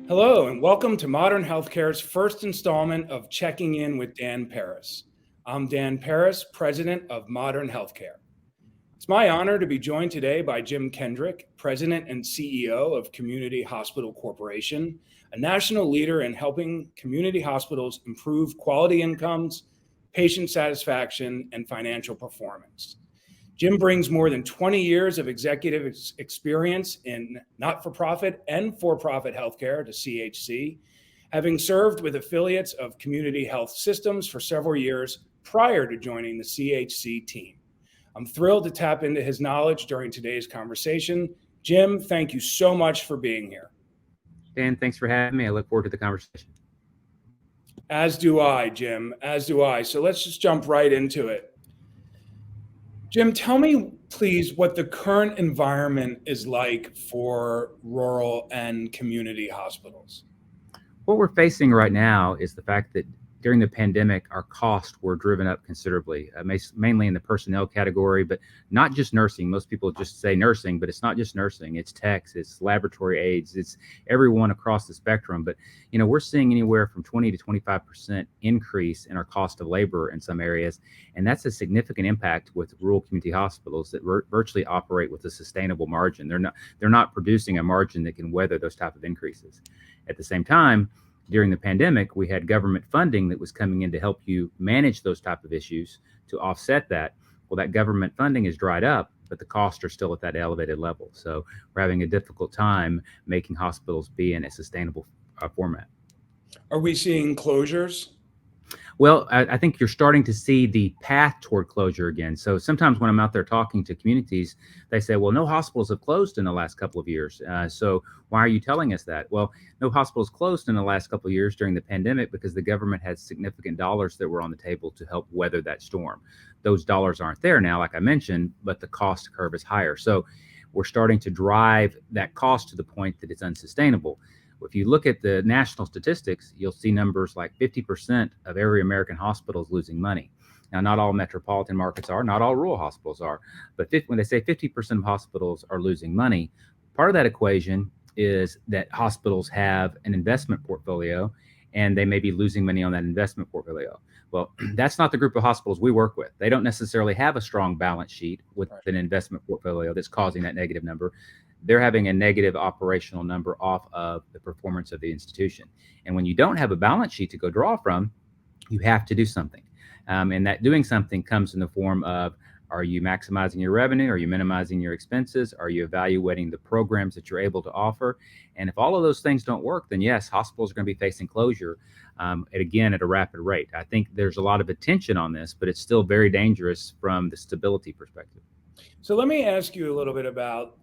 Hello, and welcome to Modern Healthcare's first installment of Checking In with Dan Paris. I'm Dan Paris, president of Modern Healthcare. It's my honor to be joined today by Jim Kendrick, president and CEO of Community Hospital Corporation, a national leader in helping community hospitals improve quality incomes, patient satisfaction, and financial performance. Jim brings more than 20 years of executive experience in not-for-profit and for-profit healthcare to CHC, having served with affiliates of Community Health Systems for several years prior to joining the CHC team. I'm thrilled to tap into his knowledge during today's conversation. Jim, thank you so much for being here. Dan, thanks for having me. I look forward to the conversation. As do I, Jim, as do I. So let's just jump right into it. Jim, tell me, please, what the current environment is like for rural and community hospitals. What we're facing right now is the fact that during the pandemic, our costs were driven up considerably, mainly in the personnel category, but not just nursing. Most people just say nursing, but it's not just nursing. It's techs, it's laboratory aides, it's everyone across the spectrum. But, we're seeing anywhere from 20 to 25% increase in our cost of labor in some areas. And that's a significant impact with rural community hospitals that virtually operate with a sustainable margin. They're not producing a margin that can weather those type of increases. At the same time, during the pandemic, we had government funding that was coming in to help you manage those type of issues to offset that. Well, that government funding is dried up, but the costs are still at that elevated level. So we're having a difficult time making hospitals be in a sustainable format. Are we seeing closures? Well, I think you're starting to see the path toward closure again. So sometimes when I'm out there talking to communities, they say, well, no hospitals have closed in the last couple of years. So why are you telling us that? Well, no hospitals closed in the last couple of years during the pandemic because the government had significant dollars that were on the table to help weather that storm. Those dollars aren't there now, like I mentioned, but the cost curve is higher. So we're starting to drive that cost to the point that it's unsustainable. If you look at the national statistics, you'll see numbers like 50% of every American hospital is losing money. Now, not all metropolitan markets are, not all rural hospitals are, but when they say 50% of hospitals are losing money, part of that equation is that hospitals have an investment portfolio and they may be losing money on that investment portfolio. Well, that's not the group of hospitals we work with. They don't necessarily have a strong balance sheet with an investment portfolio that's causing that negative number. They're having a negative operational number off of the performance of the institution. And when you don't have a balance sheet to go draw from, you have to do something. And that doing something comes in the form of, are you maximizing your revenue? Are you minimizing your expenses? Are you evaluating the programs that you're able to offer? And if all of those things don't work, then yes, hospitals are going to be facing closure, at a rapid rate. I think there's a lot of attention on this, but it's still very dangerous from the stability perspective. So let me ask you a little bit about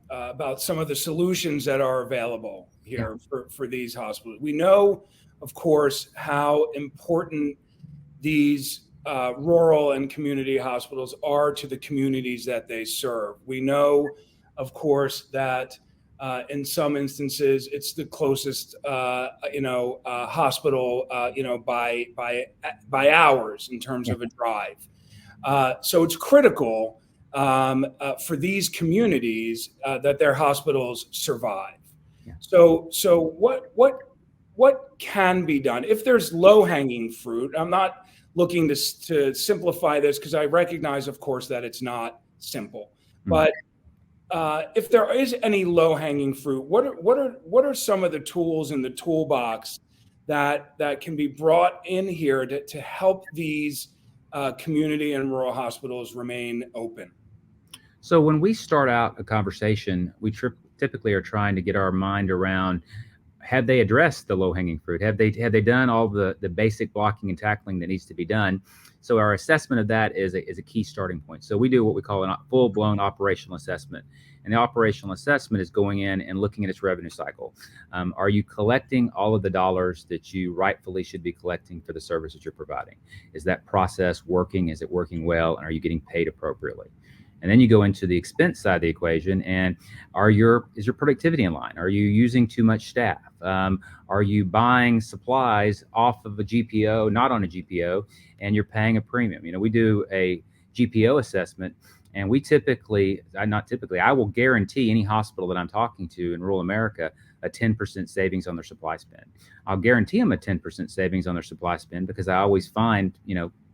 some of the solutions that are available here for these hospitals. We know, of course, how important these rural and community hospitals are to the communities that they serve. We know, of course, that in some instances it's the closest, hospital, by hours in terms of a drive. So it's critical for these communities that their hospitals survive. Yeah. So what can be done if there's low-hanging fruit? I'm not looking to simplify this because I recognize, of course, that it's not simple. But if there is any low-hanging fruit, what are some of the tools in the toolbox that can be brought in here to help these community and rural hospitals remain open? So when we start out a conversation, we typically are trying to get our mind around, have they addressed the low-hanging fruit? Have they done all the basic blocking and tackling that needs to be done? So our assessment of that is a key starting point. So we do what we call a full-blown operational assessment. And the operational assessment is going in and looking at its revenue cycle. Are you collecting all of the dollars that you rightfully should be collecting for the services you're providing? Is that process working? Is it working well? And are you getting paid appropriately? And then you go into the expense side of the equation, and is your productivity in line? Are you using too much staff? Are you buying supplies off of a GPO, not on a GPO, and you're paying a premium? We do a GPO assessment, and I will guarantee any hospital that I'm talking to in rural America, a 10% savings on their supply spend. I'll guarantee them a 10% savings on their supply spend because I always find,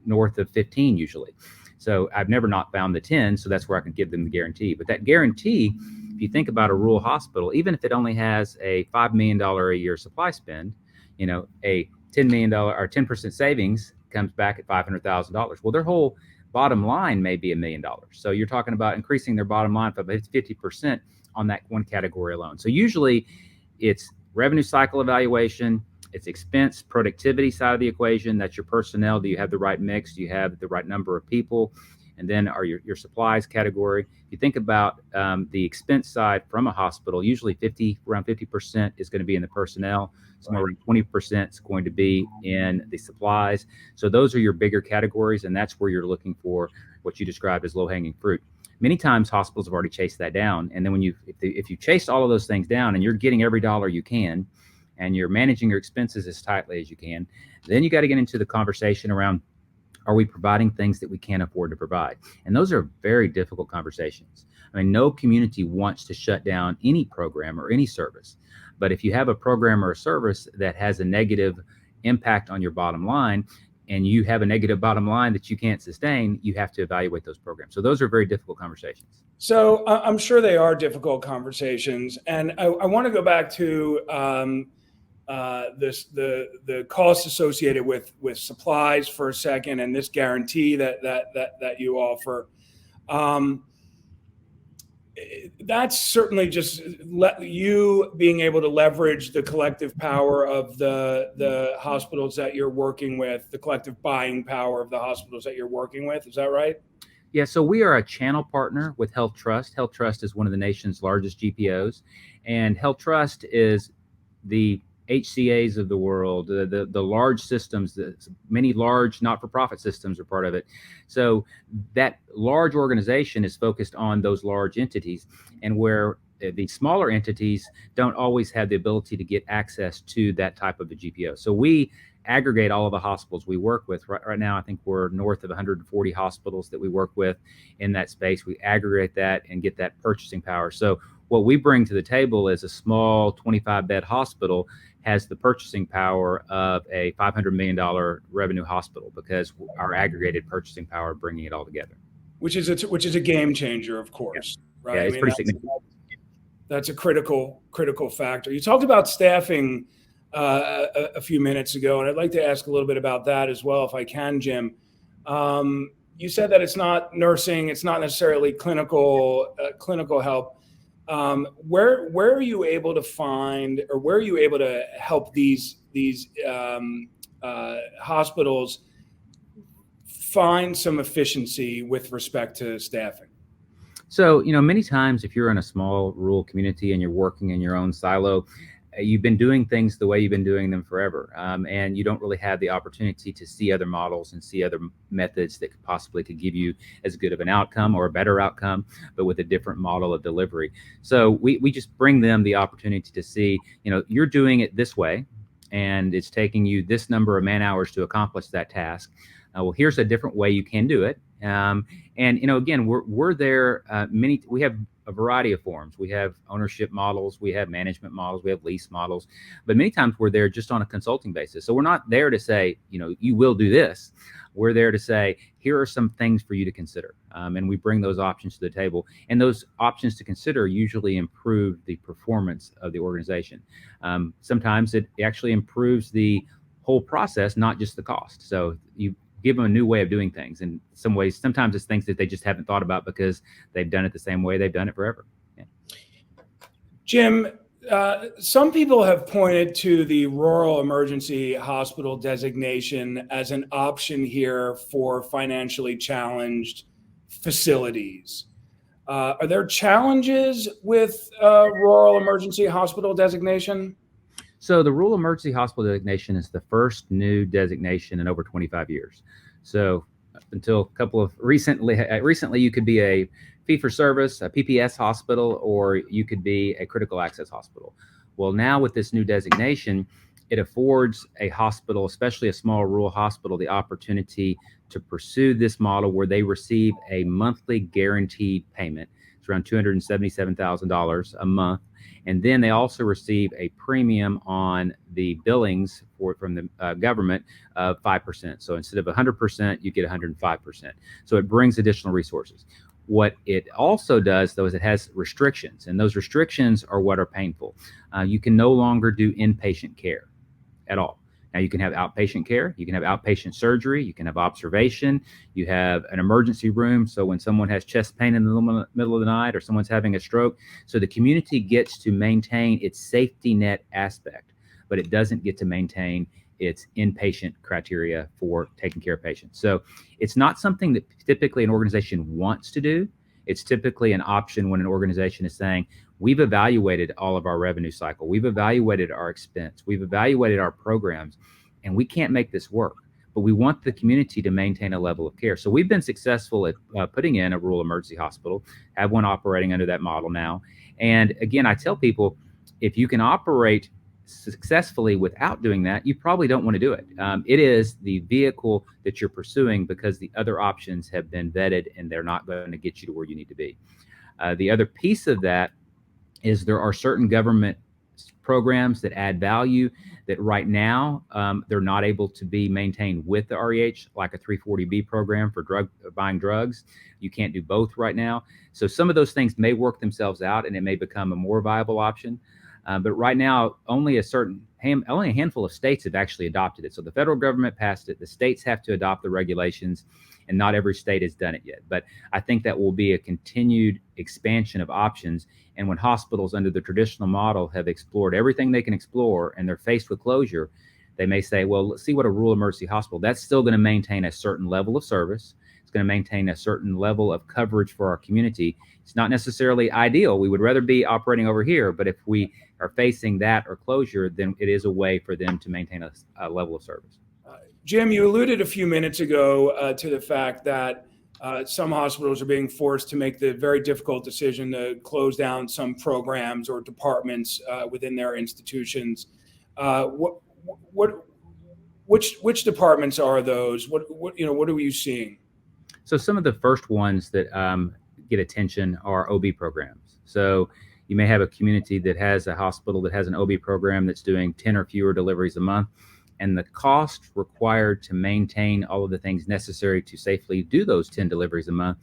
north of 15 usually. So I've never not found the 10, so that's where I can give them the guarantee. But that guarantee, if you think about a rural hospital, even if it only has a $5 million a year supply spend, a $10 million or 10% savings comes back at $500,000. Well, their whole bottom line may be $1 million. So you're talking about increasing their bottom line by 50% on that one category alone. So usually it's revenue cycle evaluation, it's expense productivity side of the equation. That's your personnel. Do you have the right mix? Do you have the right number of people? And then are your supplies category. If you think about the expense side from a hospital, usually around 50% is going to be in the personnel. Somewhere around 20% is going to be in the supplies. So those are your bigger categories, and that's where you're looking for what you described as low-hanging fruit. Many times hospitals have already chased that down. And then if you chase all of those things down and you're getting every dollar you can, and you're managing your expenses as tightly as you can, then you got to get into the conversation around, are we providing things that we can't afford to provide? And those are very difficult conversations. I mean, no community wants to shut down any program or any service. But if you have a program or a service that has a negative impact on your bottom line, and you have a negative bottom line that you can't sustain, you have to evaluate those programs. So those are very difficult conversations. So I'm sure they are difficult conversations. And I want to go back to the costs associated with supplies for a second, and this guarantee that you offer. That's certainly just you being able to leverage the collective power of the hospitals that you're working with, the collective buying power of the hospitals that you're working with. Is that right? Yeah, so we are a channel partner with Health Trust. Health Trust is one of the nation's largest GPOs, and Health Trust is the HCAs of the world, the large systems, many large not-for-profit systems are part of it. So that large organization is focused on those large entities, and where the smaller entities don't always have the ability to get access to that type of a GPO. So we aggregate all of the hospitals we work with. Right now, I think we're north of 140 hospitals that we work with in that space. We aggregate that and get that purchasing power. So what we bring to the table is a small 25-bed hospital has the purchasing power of a $500 million revenue hospital because our aggregated purchasing power bringing it all together. Which is a game changer, of course. Yeah. Right? Yeah, it's pretty significant. That's a critical factor. You talked about staffing a few minutes ago, and I'd like to ask a little bit about that as well, if I can, Jim. You said that it's not nursing, it's not necessarily clinical help. Where are you able to find, or where are you able to help these hospitals find some efficiency with respect to staffing? So, many times if you're in a small rural community and you're working in your own silo, you've been doing things the way you've been doing them forever. And you don't really have the opportunity to see other models and see other methods that could give you as good of an outcome or a better outcome, but with a different model of delivery. So we just bring them the opportunity to see, you're doing it this way, and it's taking you this number of man hours to accomplish that task. Well, here's a different way you can do it. And again, we're there. We have a variety of forms. We have ownership models, we have management models, we have lease models, but many times we're there just on a consulting basis. So we're not there to say, you will do this. We're there to say, here are some things for you to consider. And we bring those options to the table. And those options to consider usually improve the performance of the organization. Sometimes it actually improves the whole process, not just the cost. So you give them a new way of doing things. In some ways, sometimes it's things that they just haven't thought about because they've done it the same way they've done it forever. Yeah. Jim, some people have pointed to the rural emergency hospital designation as an option here for financially challenged facilities. Are there challenges with rural emergency hospital designation? So the rural emergency hospital designation is the first new designation in over 25 years. So until a couple of recently you could be a fee-for-service, a PPS hospital, or you could be a critical access hospital. Well, now with this new designation, it affords a hospital, especially a small rural hospital, the opportunity to pursue this model where they receive a monthly guaranteed payment. It's around $277,000 a month. And then they also receive a premium on the billings from the government of 5%. So instead of 100%, you get 105%. So it brings additional resources. What it also does, though, is it has restrictions, and those restrictions are what are painful. You can no longer do inpatient care at all. Now, you can have outpatient care, you can have outpatient surgery, you can have observation, you have an emergency room. So when someone has chest pain in the middle of the night or someone's having a stroke, so the community gets to maintain its safety net aspect, but it doesn't get to maintain its inpatient criteria for taking care of patients. So it's not something that typically an organization wants to do. It's typically an option when an organization is saying, we've evaluated all of our revenue cycle, we've evaluated our expense, we've evaluated our programs, and we can't make this work. But we want the community to maintain a level of care. So we've been successful at putting in a rural emergency hospital, have one operating under that model now. And again, I tell people, if you can operate successfully without doing that, you probably don't want to do it. It is the vehicle that you're pursuing because the other options have been vetted and they're not going to get you to where you need to be. The other piece of that is there are certain government programs that add value that right now they're not able to be maintained with the REH, like a 340B program for buying drugs. You can't do both right now. So some of those things may work themselves out and it may become a more viable option. But right now, only a handful of states have actually adopted it. So the federal government passed it. The states have to adopt the regulations, and not every state has done it yet. But I think that will be a continued expansion of options. And when hospitals under the traditional model have explored everything they can explore and they're faced with closure, they may say, well, let's see what a rural emergency hospital, that's still going to maintain a certain level of service. It's going to maintain a certain level of coverage for our community. It's not necessarily ideal. We would rather be operating over here, but if we are facing that or closure, then it is a way for them to maintain a level of service. Jim, you alluded a few minutes ago to the fact that some hospitals are being forced to make the very difficult decision to close down some programs or departments within their institutions. Which departments are those? What are you seeing? So some of the first ones that get attention are OB programs. So you may have a community that has a hospital that has an OB program that's doing 10 or fewer deliveries a month, and the cost required to maintain all of the things necessary to safely do those 10 deliveries a month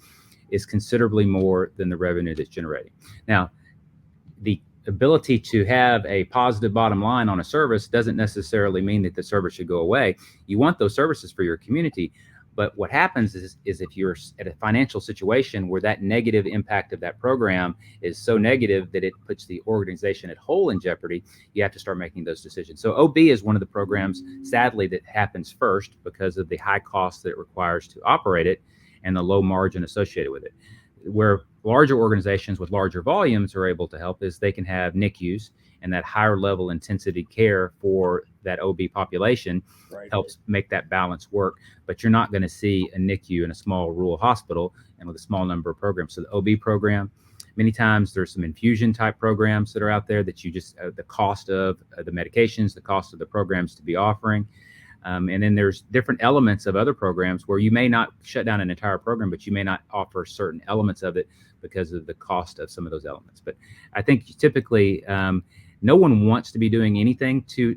is considerably more than the revenue that's generating. Now, the ability to have a positive bottom line on a service doesn't necessarily mean that the service should go away. You want those services for your community. But what happens is if you're at a financial situation where that negative impact of that program is so negative that it puts the organization at whole in jeopardy, you have to start making those decisions. So OB is one of the programs, sadly, that happens first because of the high cost that it requires to operate it and the low margin associated with it. Where larger organizations with larger volumes are able to help is they can have NICUs, and that higher level intensity care for that OB population helps make that balance work. But you're not going to see a NICU in a small rural hospital and with a small number of programs. So the OB program, many times there's some infusion type programs that are out there that you just, the cost of the medications, the cost of the programs to be offering. And then there's different elements of other programs where you may not shut down an entire program, but you may not offer certain elements of it because of the cost of some of those elements. But I think typically no one wants to be doing anything to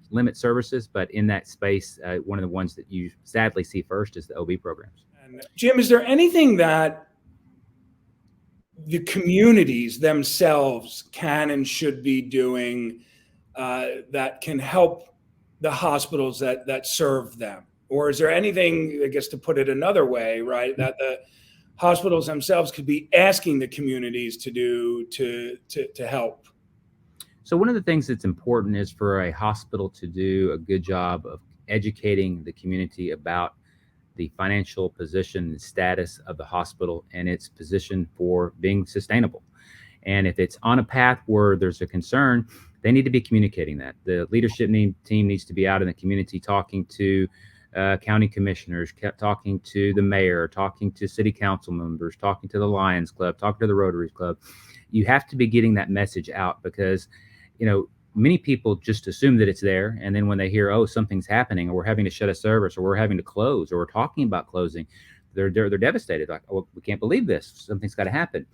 limit services, but in that space, one of the ones that you sadly see first is the OB programs. And Jim, is there anything that the communities themselves can and should be doing that can help the hospitals that serve them? Or is there anything, I guess, to put it another way, right, that the hospitals themselves could be asking the communities to do to help? So one of the things that's important is for a hospital to do a good job of educating the community about the financial position and status of the hospital and its position for being sustainable. And if it's on a path where there's a concern, they need to be communicating that. The leadership team needs to be out in the community talking to county commissioners, talking to the mayor, talking to city council members, talking to the Lions Club, talking to the Rotary Club. You have to be getting that message out because many people just assume that it's there. And then when they hear, oh, something's happening, or we're having to shut a service, or we're having to close, or we're talking about closing, they're devastated. Like, oh, we can't believe this. Something's got to happen.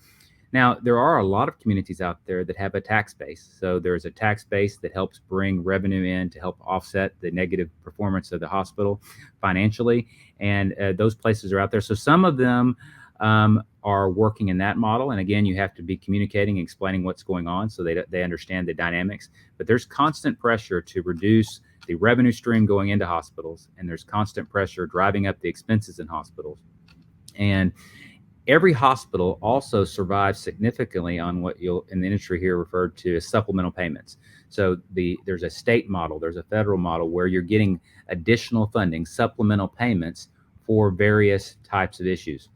Now, there are a lot of communities out there that have a tax base. So there's a tax base that helps bring revenue in to help offset the negative performance of the hospital financially. And those places are out there. So some of them are working in that model. And again, you have to be communicating, explaining what's going on so they understand the dynamics. But there's constant pressure to reduce the revenue stream going into hospitals, and there's constant pressure driving up the expenses in hospitals. And every hospital also survives significantly on what you'll in the industry here referred to as supplemental payments. So there's a state model, there's a federal model where you're getting additional funding, supplemental payments for various types of issues,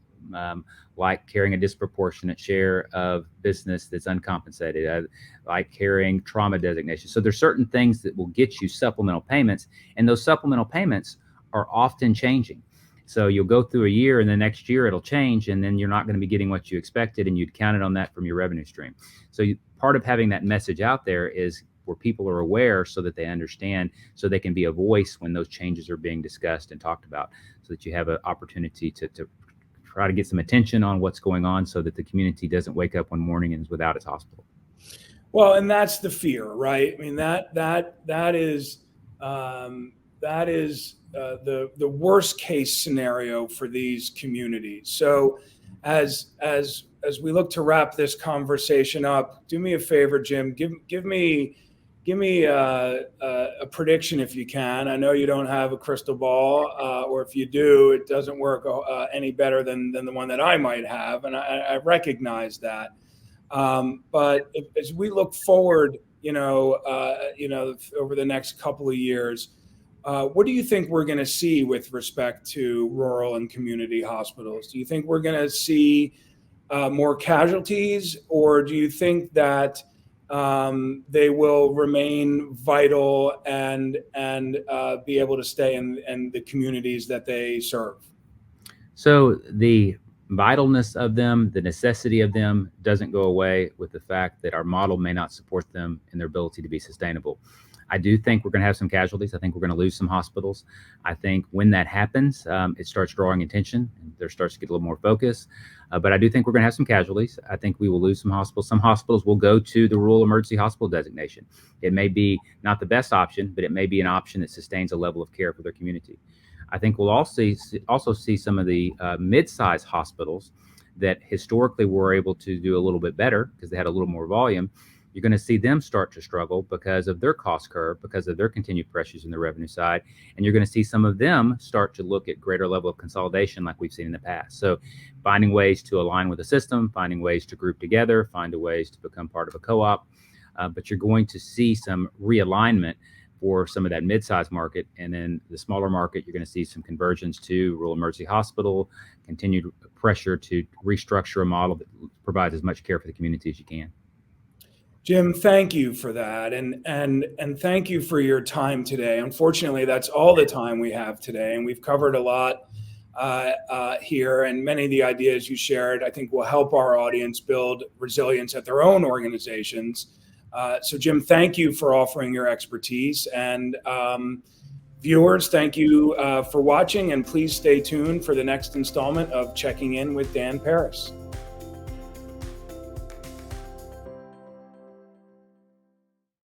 like carrying a disproportionate share of business that's uncompensated, like carrying trauma designation. So there's certain things that will get you supplemental payments, and those supplemental payments are often changing. So you'll go through a year, and the next year it'll change, and then you're not going to be getting what you expected, and you'd counted on that from your revenue stream. So part of having that message out there is where people are aware so that they understand, so they can be a voice when those changes are being discussed and talked about, so that you have an opportunity to try to get some attention on what's going on so that the community doesn't wake up one morning and is without its hospital. Well, and that's the fear, right? I mean, that is the worst case scenario for these communities. So as we look to wrap this conversation up, do me a favor, Jim, give me a prediction if you can. I know you don't have a crystal ball, or if you do, it doesn't work any better than the one that I might have, and I recognize that. But as we look forward, over the next couple of years, what do you think we're going to see with respect to rural and community hospitals? Do you think we're going to see more casualties, or do you think that they will remain vital and be able to stay in the communities that they serve? So the vitalness of them, the necessity of them doesn't go away with the fact that our model may not support them in their ability to be sustainable. I do think we're going to have some casualties. I think we're going to lose some hospitals. I think when that happens, it starts drawing attention, and there starts to get a little more focus. But I do think we're going to have some casualties. I think we will lose some hospitals. Some hospitals will go to the rural emergency hospital designation. It may be not the best option, but it may be an option that sustains a level of care for their community. I think we'll also see some of the mid-sized hospitals that historically were able to do a little bit better because they had a little more volume. You're going to see them start to struggle because of their cost curve, because of their continued pressures in the revenue side. And you're going to see some of them start to look at greater level of consolidation like we've seen in the past. So finding ways to align with the system, finding ways to group together, finding ways to become part of a co-op. But you're going to see some realignment for some of that mid-sized market. And then the smaller market, you're going to see some convergence to rural emergency hospital, continued pressure to restructure a model that provides as much care for the community as you can. Jim, thank you for that, and thank you for your time today. Unfortunately, that's all the time we have today, and we've covered a lot here, and many of the ideas you shared, I think, will help our audience build resilience at their own organizations. So, Jim, thank you for offering your expertise, and viewers, thank you for watching, and please stay tuned for the next installment of Checking In with Dan Paris.